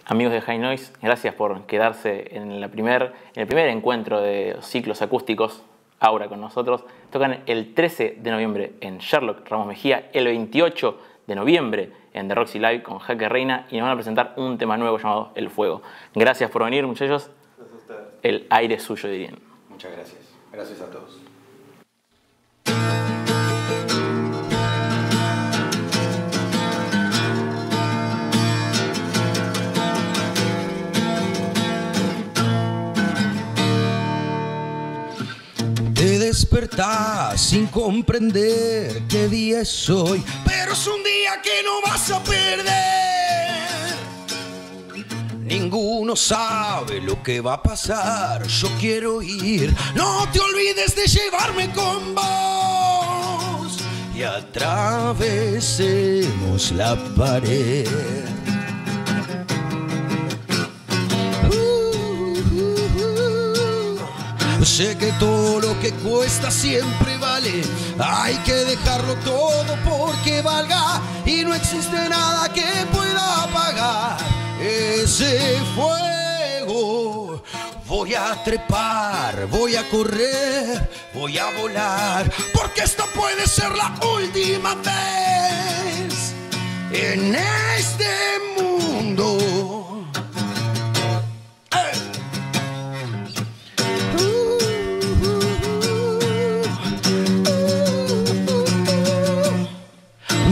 Amigos de High Noise, gracias por quedarse en el primer encuentro de ciclos acústicos Aura con nosotros. Tocan el 13 de noviembre en Sherlock Ramos Mejía, el 28 de noviembre en The Roxy Live con Jaque Reina y nos van a presentar un tema nuevo llamado El Fuego. Gracias por venir, muchachos. Gracias a ustedes. El aire es suyo, dirían. Muchas gracias. Gracias a todos. Te despertás sin comprender qué día es hoy, pero es un día que no vas a perder. Ninguno sabe lo que va a pasar, yo quiero ir. No te olvides de llevarme con vos y atravesemos la pared. Sé que todo lo que cuesta siempre vale. Hay que dejarlo todo porque valga. Y no existe nada que pueda apagar ese fuego. Voy a trepar, voy a correr, voy a volar, porque esta puede ser la última vez en este mundo.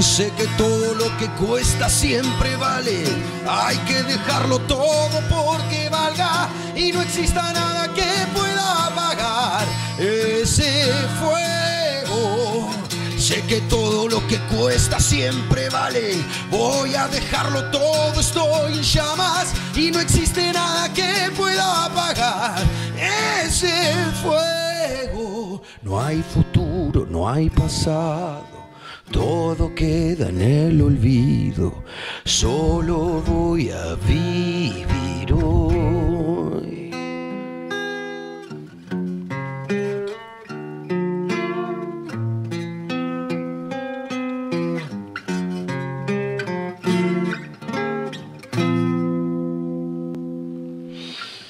Sé que todo lo que cuesta siempre vale. Hay que dejarlo todo porque valga. Y no exista nada que pueda apagar ese fuego. Sé que todo lo que cuesta siempre vale. Voy a dejarlo todo, estoy en llamas. Y no existe nada que pueda apagar ese fuego. No hay futuro, no hay pasado. Todo queda en el olvido, solo voy a vivir hoy.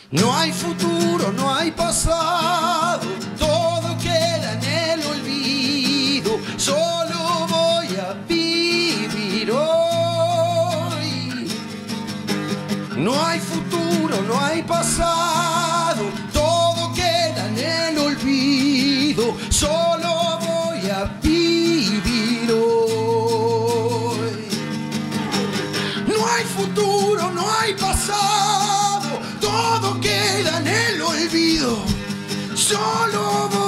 No hay futuro, no hay pasado, todo queda en el olvido, solo voy a vivir hoy. No hay futuro, no hay pasado, todo queda en el olvido, solo voy a vivir hoy. No hay futuro, no hay pasado, todo queda en el olvido, solo voy